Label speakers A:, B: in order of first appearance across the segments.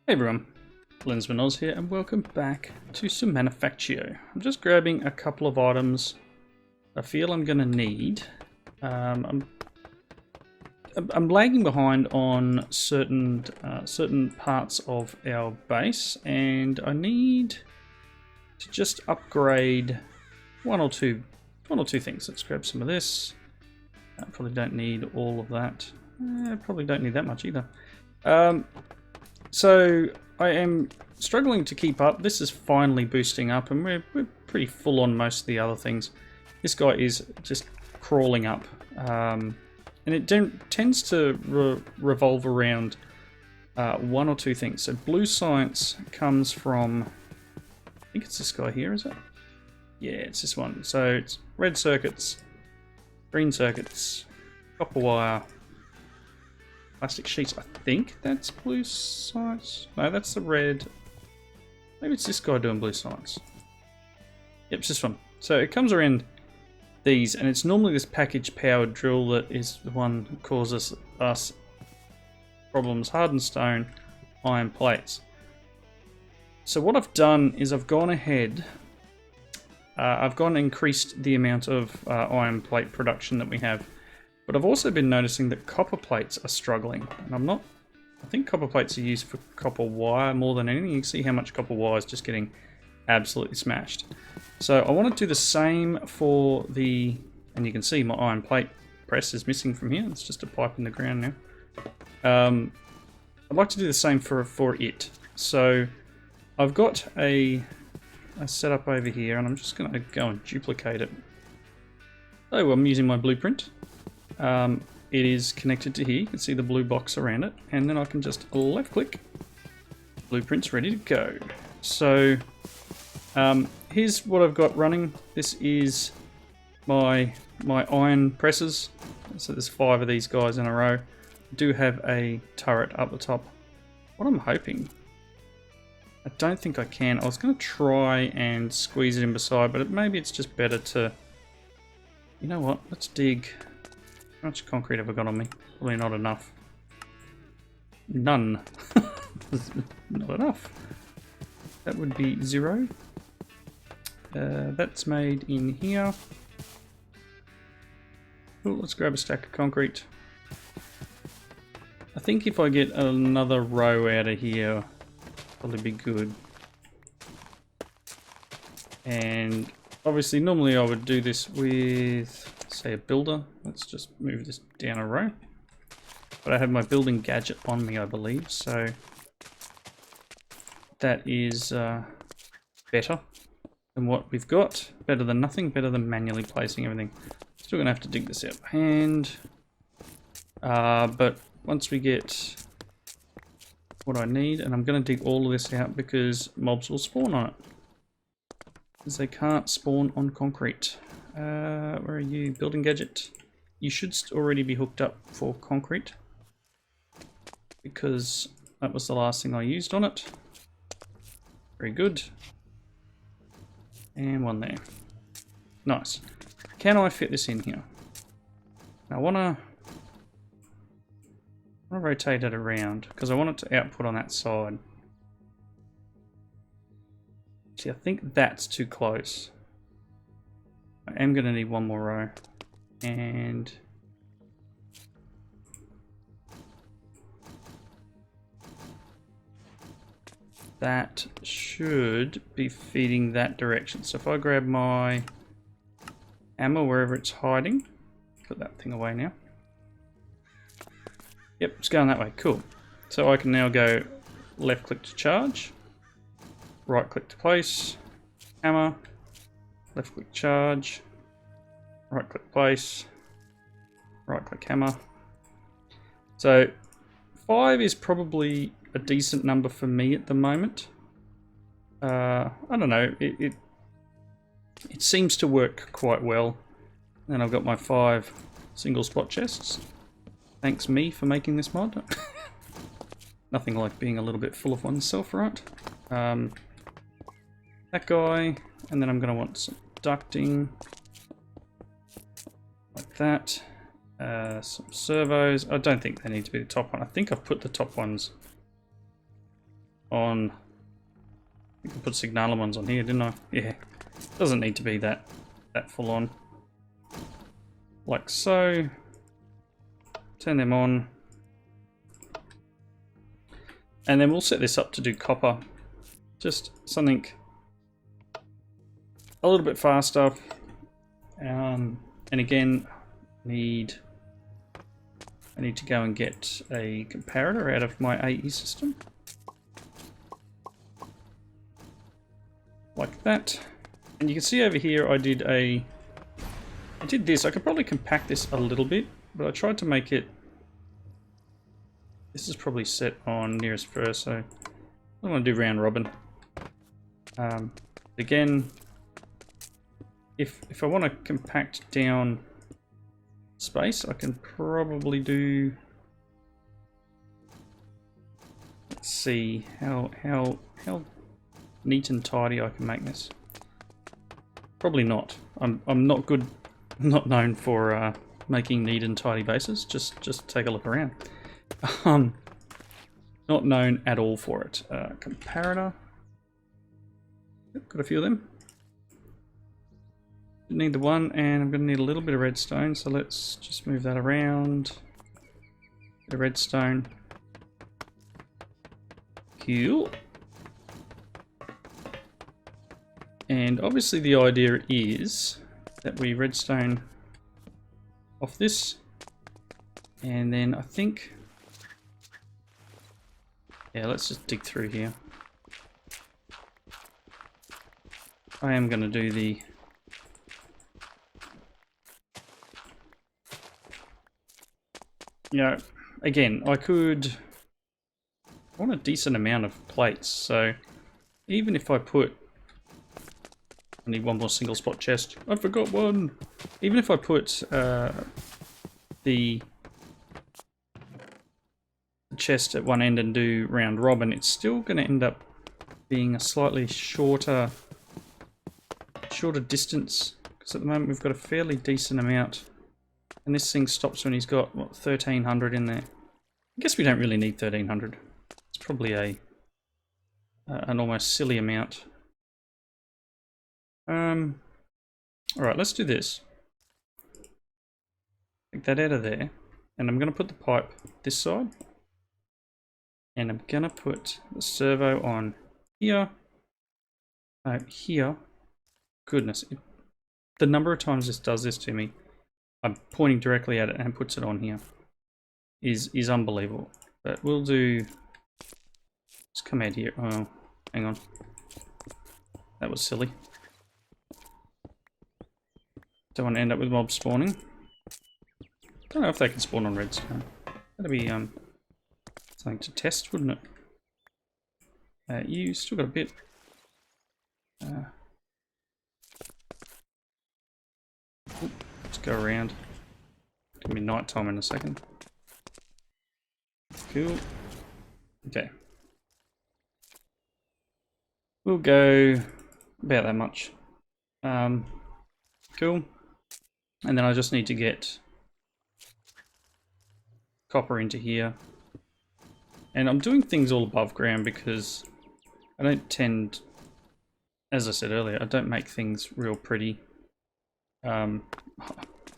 A: Hey everyone, Lensmanoz here and welcome back to some Manufactio. I'm just grabbing a couple of items I feel I'm going to need. I'm lagging behind on certain parts of our base, and I need to just upgrade one or two things. Let's grab some of this. I probably don't need all of that. Probably don't need that much either. So I am struggling to keep up. This is finally boosting up, and we're pretty full on most of the other things. This guy is just crawling up, and it tends to revolve around one or two things. So blue science comes from, I think it's this guy here, is it? Yeah, it's this one. So it's red circuits, green circuits, copper wire, plastic sheets. I think that's blue science. No, that's the red. Maybe it's this guy doing blue science. Yep, it's this one. So it comes around these, and it's normally this package powered drill that is the one that causes us problems. Hardened stone, iron plates. So what I've done is I've gone ahead. I've gone and increased the amount of iron plate production that we have. But I've also been noticing that copper plates are struggling, and I think copper plates are used for copper wire more than anything. You can see how much copper wire is just getting absolutely smashed. So I want to do the same for the, and you can see my iron plate press is missing from here. It's just a pipe in the ground now. I'd like to do the same for it. So I've got a setup over here, and I'm just going to go and duplicate it. So I'm using my blueprint. It is connected to here. You can see the blue box around it, and then I can just left click. Blueprint's ready to go. So here's what I've got running. This is my iron presses. So there's 5 of these guys in a row. I do have a turret up the top. What I'm hoping, I don't think I can. I was going to try and squeeze it in beside, but maybe it's just better to, you know what, let's dig. How much concrete have I got on me? Probably not enough. None. Not enough. That would be 0. That's made in here. Oh, let's grab a stack of concrete. I think if I get another row out of here, probably be good. And obviously, normally I would do this with, say, a builder. Let's just move this down a row. But I have my building gadget on me, I believe, so that is better than what we've got. Better than nothing, better than manually placing everything. Still gonna have to dig this out by hand. But once we get what I need, and I'm gonna dig all of this out because mobs will spawn on it. Because they can't spawn on concrete. Where are you? Building gadget. You should already be hooked up for concrete, because that was the last thing I used on it. Very good. And one there. Nice. Can I fit this in here? Now I want to rotate it around because I want it to output on that side. See, I think that's too close. I am going to need one more row, and that should be feeding that direction. So if I grab my ammo wherever it's hiding, put that thing away now. Yep, it's going that way. Cool. So I can now go left click to charge, right click to place, hammer, left click charge, right click place, right click hammer. So 5 is probably a decent number for me at the moment. I don't know, it seems to work quite well. And I've got my 5 single spot chests. Thanks me for making this mod. Nothing like being a little bit full of oneself, right? That guy, and then I'm going to want some ducting like that. Some servos. I don't think they need to be the top one. I think I've put the top ones. on... I think I put signalum ones on here, didn't I? Yeah. Doesn't need to be that full on. Like so. Turn them on. And then we'll set this up to do copper. Just something a little bit faster. And again, I need to go and get a comparator out of my AE system. Like that. And you can see over here I did this. I could probably compact this a little bit, but I tried to make it... This is probably set on nearest first, so I want to do round robin. Again, if I want to compact down space, I can probably do... Let's see how neat and tidy I can make this. Probably not. I'm not good, not known for making neat and tidy bases. Just take a look around. Not known at all for it. Comparator. Got a few of them. Need the one, and I'm going to need a little bit of redstone, so let's just move that around. The redstone. Cool. And obviously the idea is that we redstone off this, and then I think, yeah, let's just dig through here. I am going to do the again, I want a decent amount of plates, so even if I put, I need one more single spot chest. I forgot one. Even if I put the chest at one end and do round robin, it's still going to end up being a slightly shorter distance, because at the moment we've got a fairly decent amount, and this thing stops when he's got what, 1300 in there. I guess we don't really need 1300. It's probably an almost silly amount. Alright, let's do this. Take that out of there, and I'm going to put the pipe this side, and I'm going to put the servo on here, here. Goodness, the number of times this does this to me, I'm pointing directly at it and puts it on here, is unbelievable. But we'll do, let's come out here. Oh, hang on. That was silly. Don't want to end up with mobs spawning. Don't know if they can spawn on redstone. That'd be something to test, wouldn't it? You still got a bit. Let's go around. It's gonna be night time in a second. Cool. Okay. We'll go about that much. Cool. And then I just need to get copper into here. And I'm doing things all above ground because I don't tend, as I said earlier, I don't make things real pretty.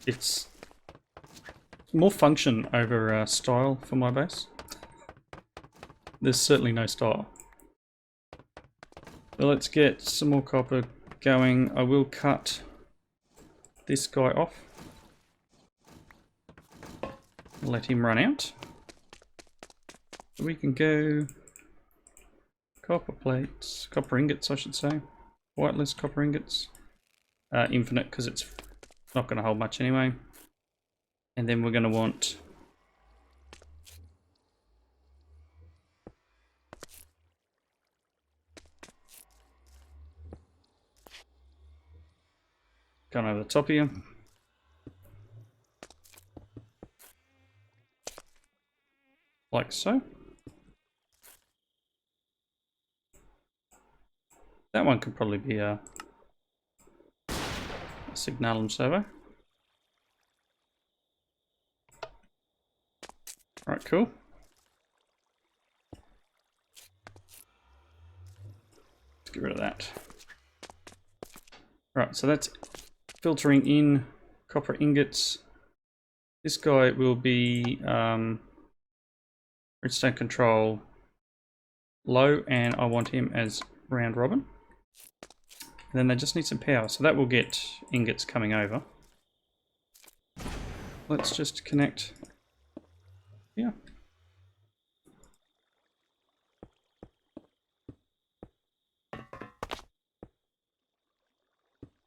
A: It's more function over style for my base. There's certainly no style. So let's get some more copper going. I will cut this guy off. Let him run out. So we can go copper plates, copper ingots I should say. Whitelist copper ingots. Infinite because it's not going to hold much anyway. And then we're going to want going over the top here. Like so. That one could probably be a signalum servo. Alright, cool. out. Right, so that's filtering in copper ingots. This guy will be redstone control low, and I want him as round robin. And then they just need some power, so that will get ingots coming over. Let's just connect here.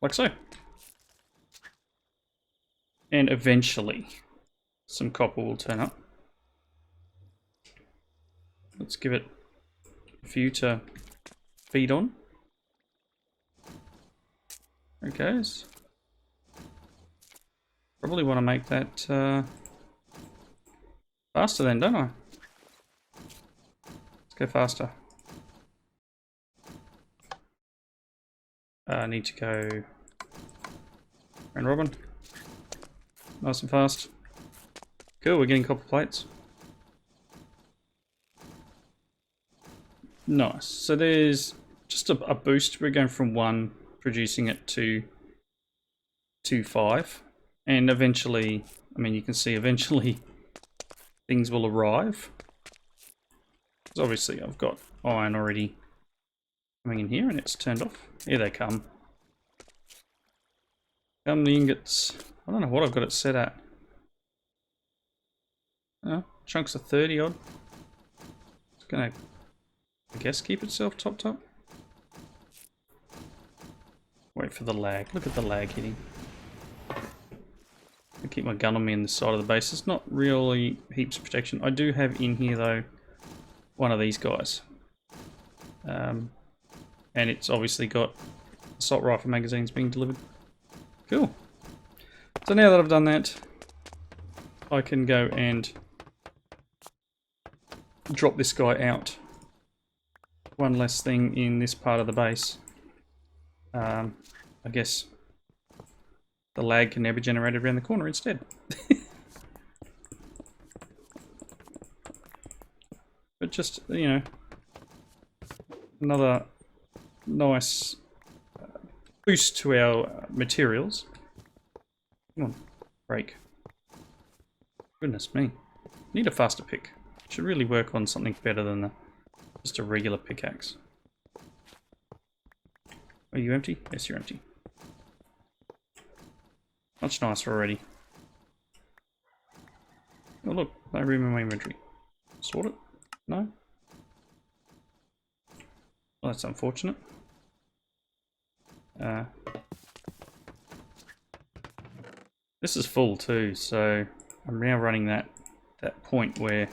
A: Like so. And eventually some copper will turn up. Let's give it a few to feed on. There it goes. Probably want to make that faster then, don't I? Let's go faster. I need to go round robin. Nice and fast. Cool, we're getting copper plates. Nice. So there's just a boost. We're going from 1, producing it to 5. And eventually, I mean, you can see eventually things will arrive. Because obviously I've got iron already coming in here and it's turned off. Here they come. Come the ingots. I don't know what I've got it set at. Oh, chunks of 30 odd. It's gonna, I guess, keep itself topped up. Wait for the lag. Look at the lag hitting. I keep my gun on me in the side of the base. It's not really heaps of protection. I do have in here though one of these guys. And it's obviously got assault rifle magazines being delivered. Cool. So now that I've done that, I can go and drop this guy out. One less thing in this part of the base. I guess the lag can never be generated around the corner instead. But just, you know, another nice boost to our materials. Come on, break. Goodness me. Need a faster pick. Should really work on something better than just a regular pickaxe. Are you empty? Yes, you're empty. Much nicer already. Oh look, no room in my inventory. Sort it? No? Well, that's unfortunate. This is full too, so I'm now running that point where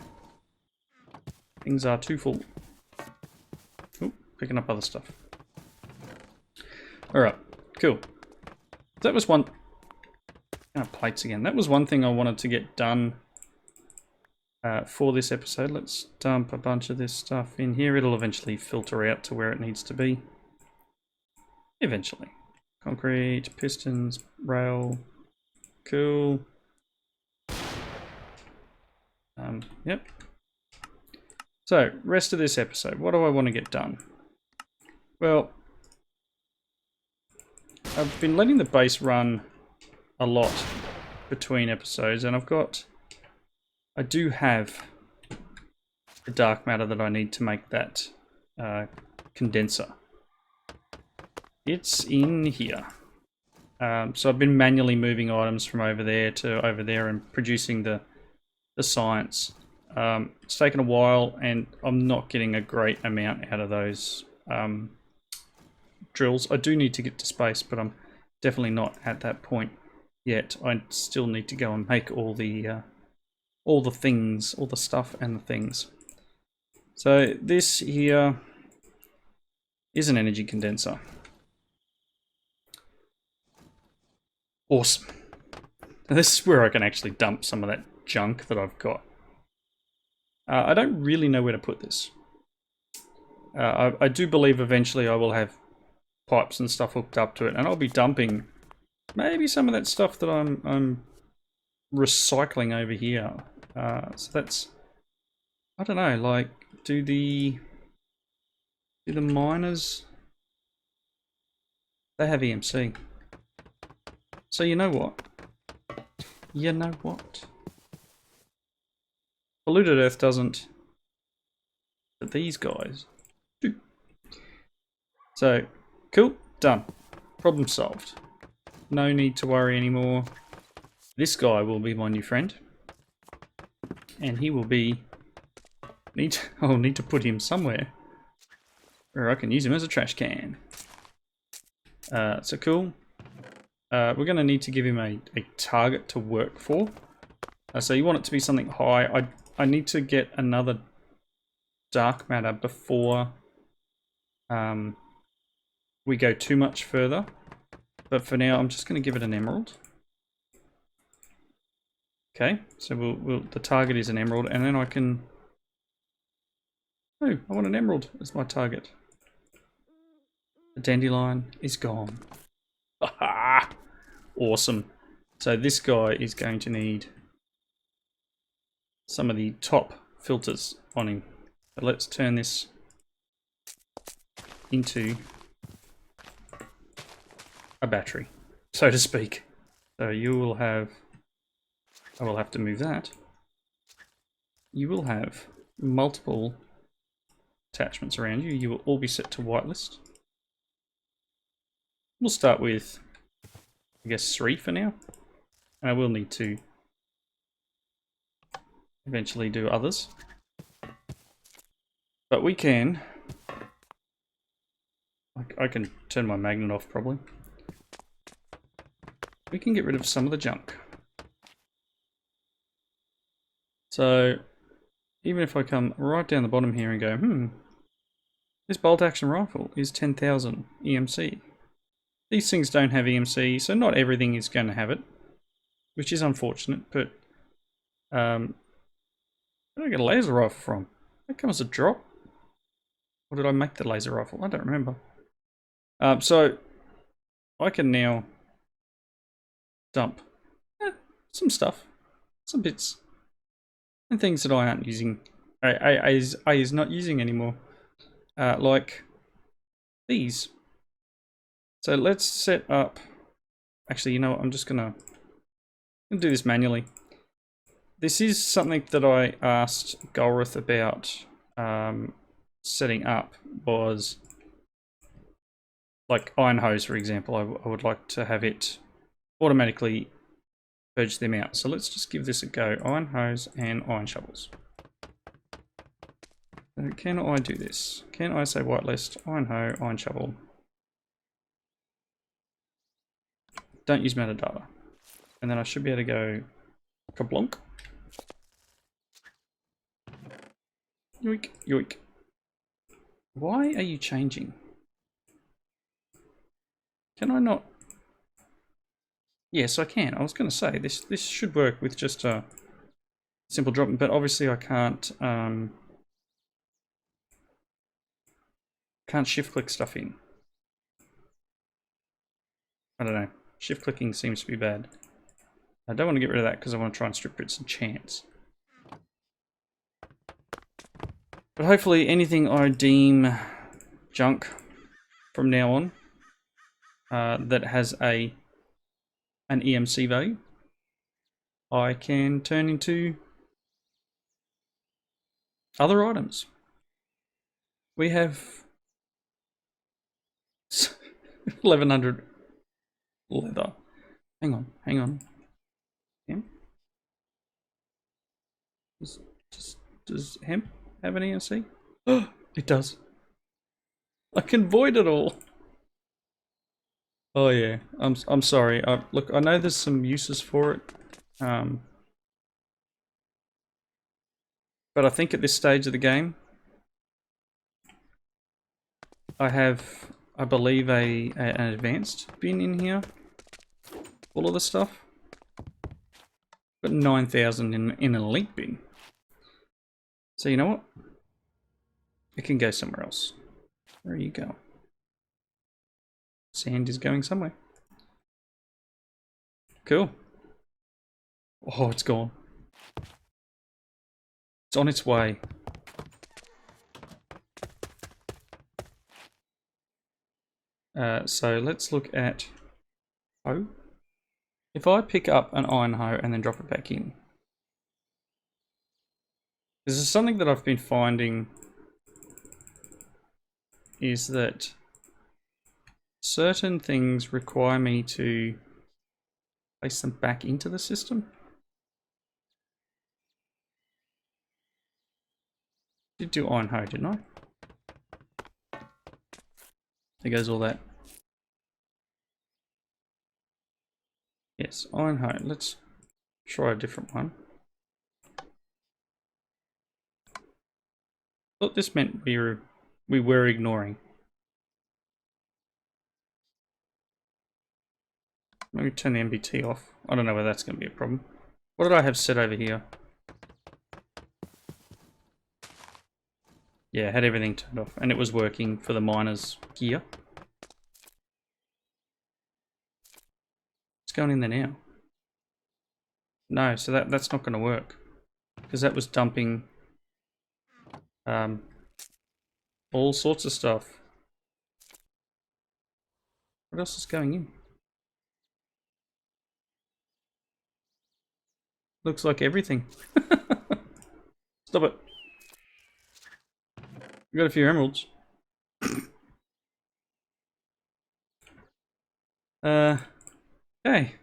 A: things are too full. Oop, picking up other stuff. Alright, cool. That was one... plates again. That was one thing I wanted to get done for this episode. Let's dump a bunch of this stuff in here. It'll eventually filter out to where it needs to be. Eventually. Concrete, pistons, rail. Cool. Yep. So, rest of this episode. What do I want to get done? Well, I've been letting the base run a lot between episodes, and I do have the dark matter that I need to make that condenser. It's in here. So I've been manually moving items from over there to over there and producing the science. It's taken a while, and I'm not getting a great amount out of those drills. I do need to get to space, but I'm definitely not at that point yet. I still need to go and make all the things, all the stuff and the things. So this here is an energy condenser. Awesome. Now this is where I can actually dump some of that junk that I've got. I don't really know where to put this. I do believe eventually I will have pipes and stuff hooked up to it, and I'll be dumping maybe some of that stuff that I'm recycling over here. So that's, I don't know, like, do the miners They have EMC. So you know what? You know what? Polluted Earth doesn't. But these guys do. So, cool. Done. Problem solved. No need to worry anymore. This guy will be my new friend. And he will be... I'll need to put him somewhere. Or I can use him as a trash can. So cool. We're going to need to give him a target to work for. So you want it to be something high. I need to get another dark matter before we go too much further. But for now, I'm just going to give it an emerald. Okay, so the target is an emerald, and then I can... Oh, I want an emerald as my target. The dandelion is gone. Aha! Awesome. So this guy is going to need some of the top filters on him. But let's turn this into a battery, so to speak. So you will have... I will have to move that. You will have multiple attachments around you. You will all be set to whitelist. We'll start with, I guess, 3 for now. And I will need to eventually do others. But we can... I can turn my magnet off probably. We can get rid of some of the junk. So, even if I come right down the bottom here and go, this bolt action rifle is 10,000 EMC. These things don't have EMC, so not everything is going to have it, which is unfortunate, but where did I get a laser rifle from? That comes as a drop. Or did I make the laser rifle? I don't remember. So, I can now dump some stuff, some bits, and things that I aren't using, I is not using anymore, like these. So let's set up, actually, you know what, I'm gonna do this manually. This is something that I asked Golrith about setting up, was like iron hose, for example. I would like to have it automatically purge them out. So let's just give this a go. Iron hose and iron shovels. So can I do this? Can I say whitelist, iron hoe, iron shovel? Don't use metadata. And then I should be able to go kablonk. Yoink, yoink. Why are you changing? Can I not? Yes, I can. I was going to say this should work with just a simple drop, but obviously I can't shift click stuff in. I don't know. Shift clicking seems to be bad. I don't want to get rid of that because I want to try and strip rid some chance. But hopefully anything I deem junk from now on that has an EMC value, I can turn into other items. We have 1100 leather. Hang on. Hemp? Does hemp have an EMC? Oh, it does. I can void it all. Oh yeah, I'm sorry. Look, I know there's some uses for it, but I think at this stage of the game, I have, I believe, an advanced bin in here. All of the stuff. Got 9,000 in an elite bin. So you know what? It can go somewhere else. Where you go? Sand is going somewhere. Cool. Oh, it's gone. It's on its way. So let's look at hoe. If I pick up an iron hoe and then drop it back in, this is something that I've been finding is that certain things require me to place them back into the system. Did do iron hoe, didn't I? There goes all that. Yes, iron hoe. Let's try a different one. Thought this meant we were ignoring. Maybe turn the MBT off. I don't know whether that's going to be a problem. What did I have set over here? Yeah, I had everything turned off, and it was working for the miner's gear. What's going in there now? No, so that's not going to work, because that was dumping all sorts of stuff. What else is going in? Looks like everything. Stop it. We got a few emeralds. Okay.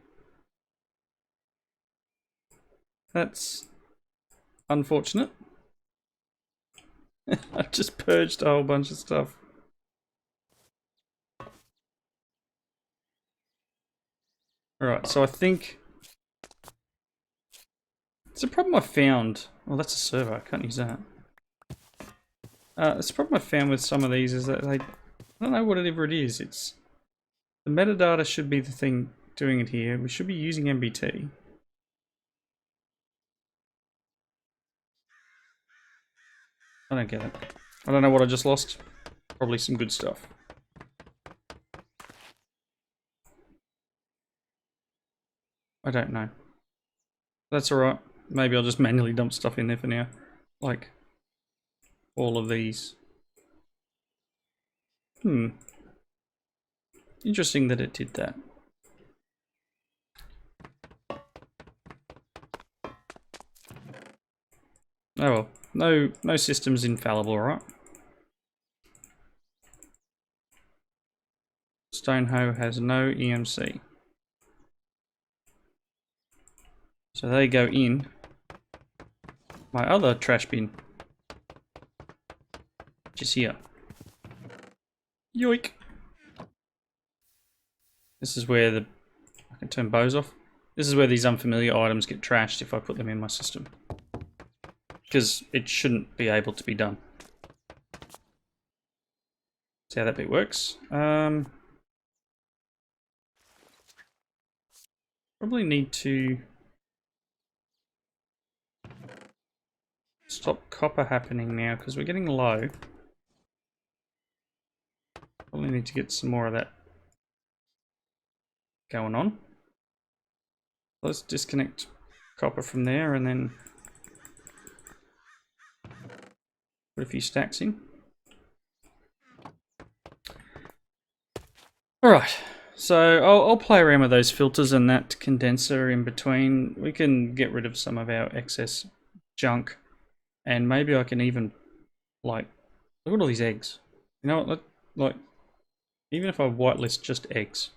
A: That's unfortunate. I've just purged a whole bunch of stuff. Alright, so I think it's a problem I found. Well, that's a server, I can't use that. It's a problem I found with some of these is that I don't know whatever it is. It's the metadata should be the thing doing it here. We should be using MBT. I don't get it. I don't know what I just lost. Probably some good stuff. I don't know. That's alright. Maybe I'll just manually dump stuff in there for now. Like all of these. Interesting that it did that. Oh well. No system's infallible, right? Stone hoe has no EMC. So they go in my other trash bin, which is here. Yoink! This is where I can turn bows off. This is where these unfamiliar items get trashed if I put them in my system. Because it shouldn't be able to be done. See how that bit works. Probably need to stop copper happening now because we're getting low. Probably need to get some more of that going on. Let's disconnect copper from there and then put a few stacks in. Alright, so I'll play around with those filters and that condenser in between. We can get rid of some of our excess junk. And maybe I can even, like, look at all these eggs. You know what, like, even if I whitelist just eggs.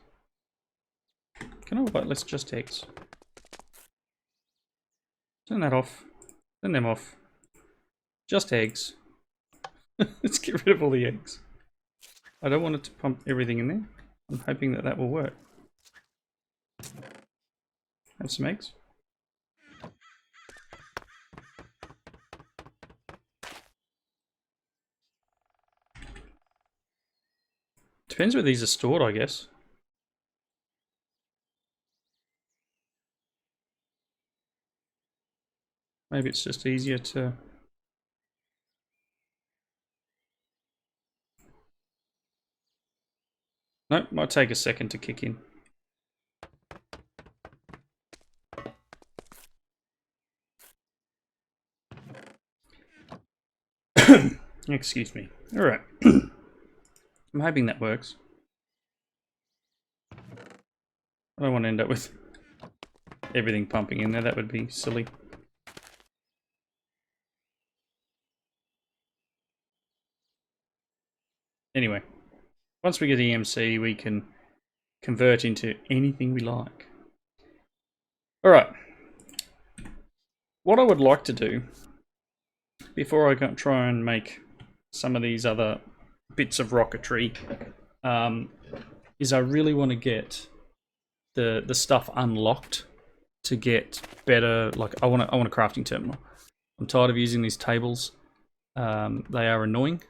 A: Can I whitelist just eggs? Turn that off. Turn them off. Just eggs. Let's get rid of all the eggs. I don't want it to pump everything in there. I'm hoping that that will work. Have some eggs. Depends where these are stored, I guess. Maybe it's just easier to... Nope, might take a second to kick in. Excuse me. Alright. I'm hoping that works. I don't want to end up with everything pumping in there. That would be silly. Anyway, once we get EMC, we can convert into anything we like. Alright. What I would like to do, before I try and make some of these other bits of rocketry, is I really want to get the stuff unlocked to get better. Like I want a crafting terminal. I'm tired of using these tables. They are annoying.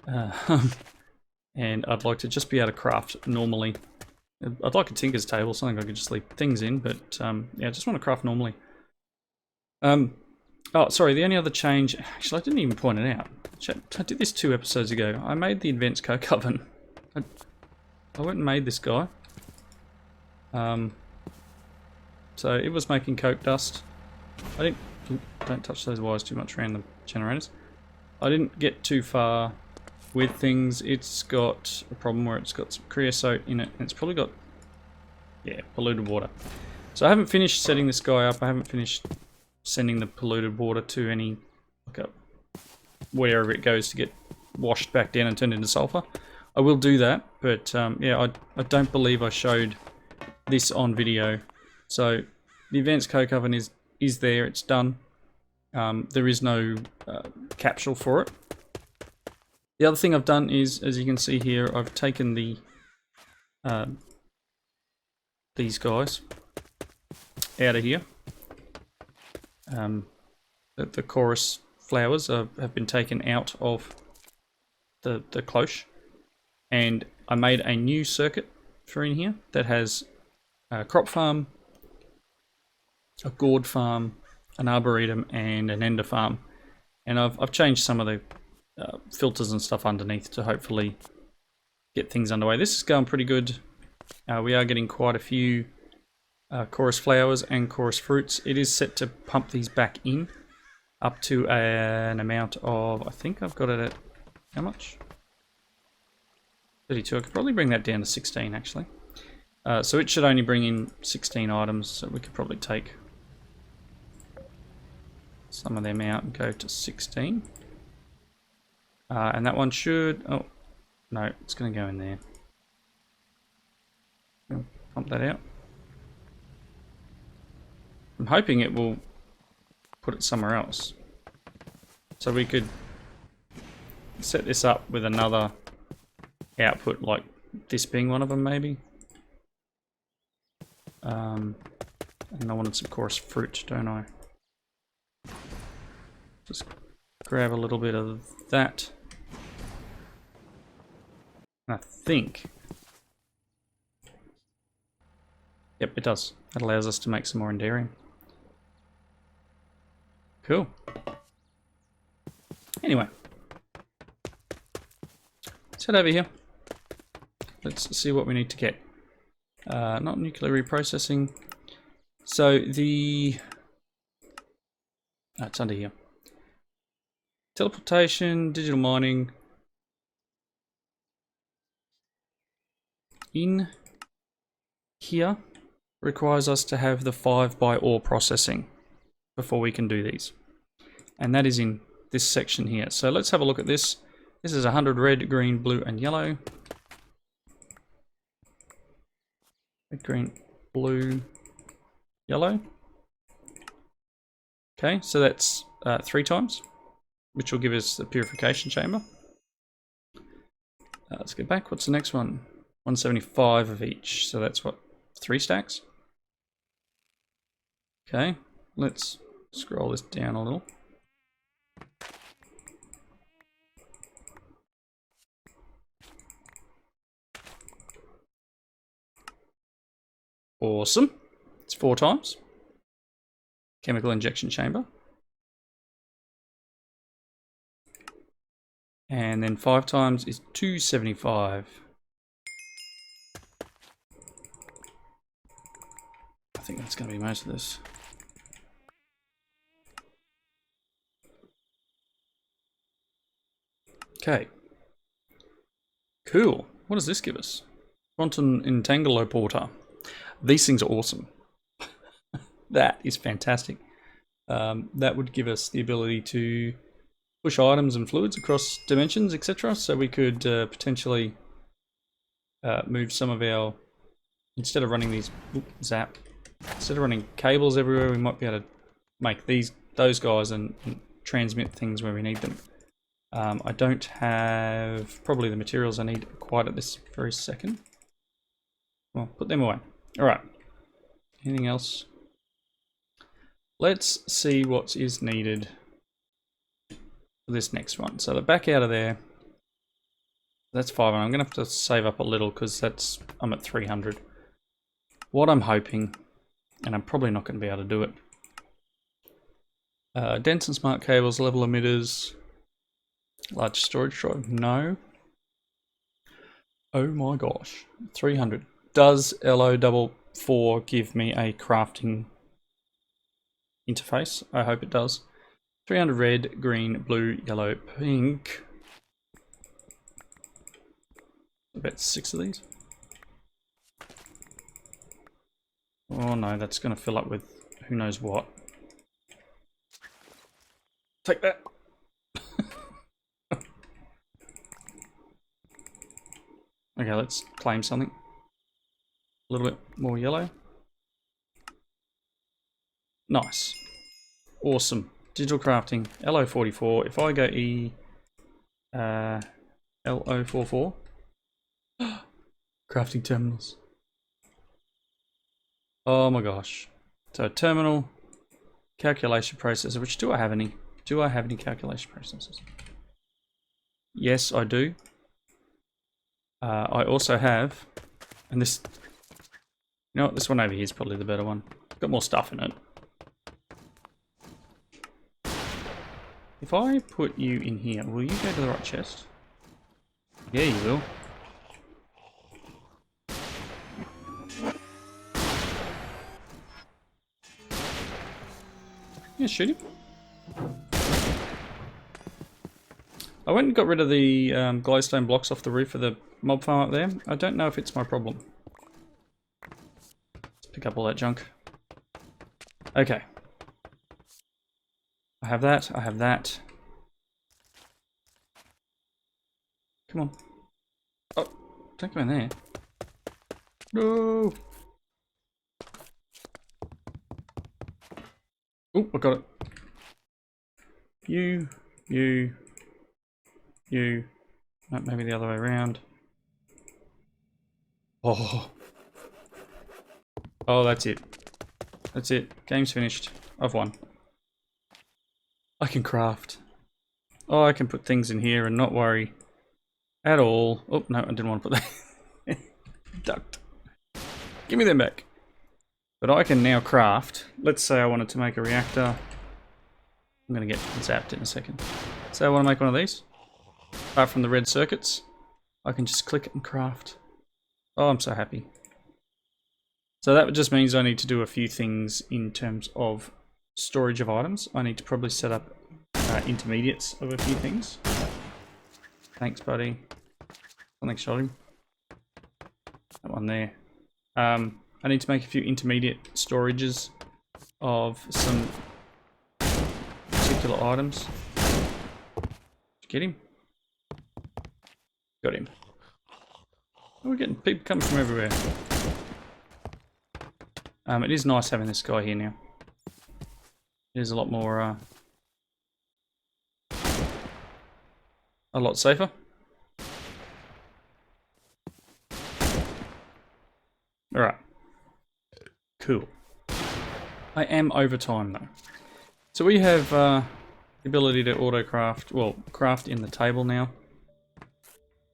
A: And I'd like to just be able to craft normally. I'd like a tinker's table, something I could just leave things in, but yeah, I just want to craft normally. Oh, sorry, the only other change, actually I didn't even point it out. I did this 2 episodes ago. I made the advanced coke oven. I went and made this guy. So it was making coke dust. I didn't, don't touch those wires too much around the generators. I didn't get too far with things. It's got a problem where it's got some creosote in it, and it's probably got, yeah, polluted water. So I haven't finished setting this guy up. I haven't finished sending the polluted water to any, like wherever it goes to get washed back down and turned into sulfur. I will do that, but yeah, I don't believe I showed this on video. So the advanced coke oven is there, it's done. There is no capsule for it. The other thing I've done is, as you can see here, I've taken the these guys out of here. The chorus flowers have been taken out of the cloche, and I made a new circuit for in here that has a crop farm, a gourd farm, an arboretum, and an ender farm. And I've changed some of the filters and stuff underneath to hopefully get things underway. This is going pretty good. We are getting quite a few chorus flowers and chorus fruits. It is set to pump these back in up to an amount of, I think I've got it at, how much? 32. I could probably bring that down to 16 actually. So it should only bring in 16 items, so we could probably take some of them out and go to 16. And that one should, oh no, it's going to go in there. Pump that out. I'm hoping it will put it somewhere else. So we could set this up with another output, like this being one of them maybe. And I wanted some coarse fruit, don't I? Just grab a little bit of that. And I think, yep, it does. That allows us to make some more Endarium. Cool. Anyway, let's head over here. Let's see what we need to get. Not nuclear reprocessing. So the, oh, it's under here. Teleportation, digital mining. In here requires us to have the 5x ore processing before we can do these. And that is in this section here. So let's have a look at this. This is 100 red, green, blue, and yellow. Red, green, blue, yellow. Okay, so that's 3 times, which will give us the purification chamber. Let's get back. What's the next one? 175 of each. So that's what, 3 stacks? Okay, let's scroll this down a little. Awesome. It's 4 times. Chemical injection chamber. And then 5 times is 275. I think that's going to be most of this. Okay. Cool. What does this give us? Quantum Entangloporter. These things are awesome. That is fantastic. That would give us the ability to push items and fluids across dimensions, etc. So we could potentially move some of our, instead of running these instead of running cables everywhere, we might be able to make those guys and transmit things where we need them. I don't have probably the materials I need quite at this very second. Well, put them away. All right. Anything else? Let's see what is needed for this next one. So the back out of there. That's 500. I'm going to have to save up a little because I'm at 300. What I'm hoping, and I'm probably not going to be able to do it. Dense and smart cables, level emitters, large storage drive, no. Oh my gosh, 300. Does LO44 give me a crafting interface? I hope it does. 300 red, green, blue, yellow, pink. About 6 of these. Oh no, that's going to fill up with who knows what. Take that. Okay, let's claim something. A little bit more yellow. Nice. Awesome. Digital crafting. LO44. If I go LO44. Crafting terminals. Oh my gosh. So terminal. Calculation processor. Which do I have any? Do I have any calculation processors? Yes, I do. I also have, and this, you know what, this one over here is probably the better one. It's got more stuff in it. If I put you in here, will you go to the right chest? Yeah, you will. Yeah, shoot him. I went and got rid of the glowstone blocks off the roof of the mob farm up there. I don't know if it's my problem. Let's pick up all that junk. Okay. I have that. I have that. Come on. Oh, don't go in there. No. Oh, I got it. You. No, maybe the other way around. Oh. Oh, that's it. That's it. Game's finished. I've won. I can craft. Oh, I can put things in here and not worry at all. Oh, no, I didn't want to put that. Ducked. Give me them back. But I can now craft. Let's say I wanted to make a reactor. I'm going to get zapped in a second. Say I want to make one of these. Apart from the red circuits, I can just click it and craft. Oh, I'm so happy. So that just means I need to do a few things in terms of storage of items. I need to probably set up intermediates of a few things. Thanks, buddy. Something shot him. That one there. I need to make a few intermediate storages of some particular items. Did you get him? Got him. Oh, we're getting people coming from everywhere. It is nice having this guy here now. It is a lot more, a lot safer. Alright. Cool. I am over time though. So we have the ability to auto craft, well, craft in the table now,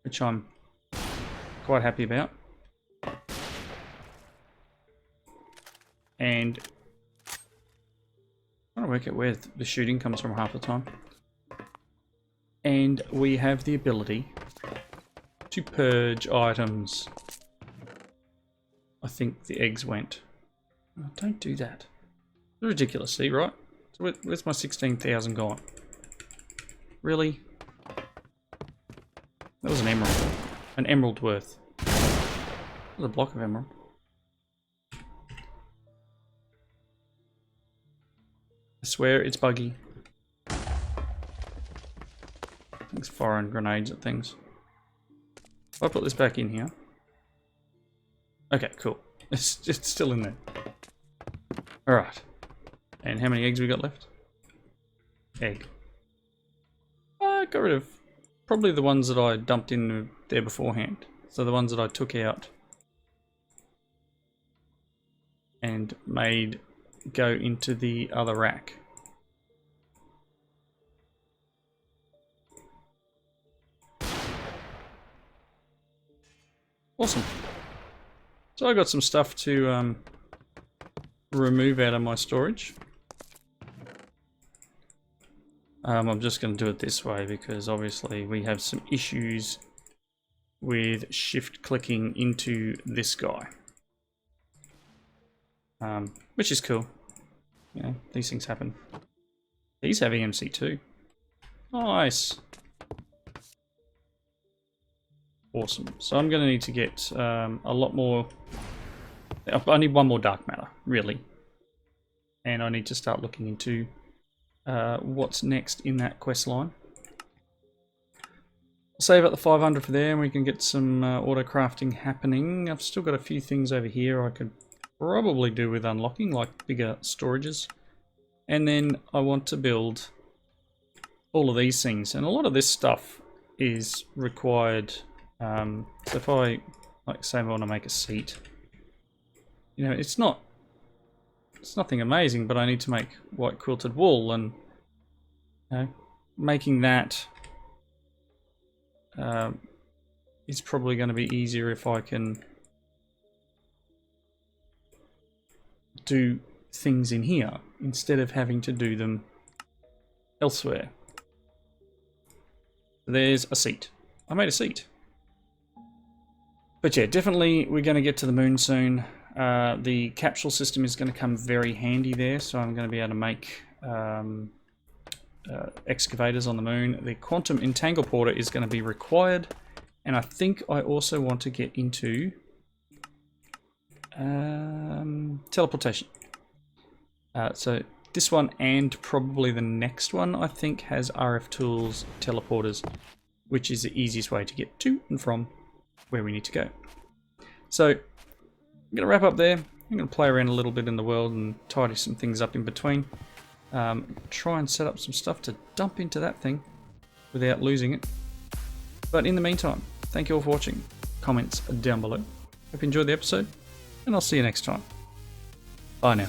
A: which I'm quite happy about. And I'm trying to work out where the shooting comes from half the time. And we have the ability to purge items. I think the eggs went. Oh, don't do that. It's ridiculous, see, right? So where's my 16,000 gone? Really? That was an emerald. An emerald worth. That was a block of emerald. swear it's buggy. It's firing grenades at things. If I put this back in here. Okay, cool. It's still in there. Alright. And how many eggs we got left? Egg. Got rid of probably the ones that I dumped in there beforehand. So the ones that I took out and made go into the other rack. Awesome. So I got some stuff to remove out of my storage. I'm just going to do it this way because obviously we have some issues with shift clicking into this guy. Which is cool. You know, these things happen. These have EMC too. Nice. Awesome. So I'm going to need to get a lot more. I need one more dark matter, really. And I need to start looking into what's next in that quest line. I'll save up the 500 for there and we can get some auto crafting happening. I've still got a few things over here I could probably do with unlocking, like bigger storages. And then I want to build all of these things. And a lot of this stuff is required. So if I, like say I want to make a seat, you know, it's nothing amazing, but I need to make white quilted wool, and you know, making that is probably going to be easier if I can do things in here instead of having to do them elsewhere. There's a seat. I made a seat. But yeah, definitely we're going to get to the moon soon. The capsule system is going to come very handy there, so I'm going to be able to make excavators on the moon. The quantum entangle porter is going to be required, and I think I also want to get into teleportation. So this one and probably the next one I think has RF tools teleporters, which is the easiest way to get to and from where we need to go. So I'm going to wrap up there. I'm going to play around a little bit in the world and tidy some things up in between. Try and set up some stuff to dump into that thing without losing it. But in the meantime, thank you all for watching. Comments down below. Hope you enjoyed the episode, and I'll see you next time. Bye now.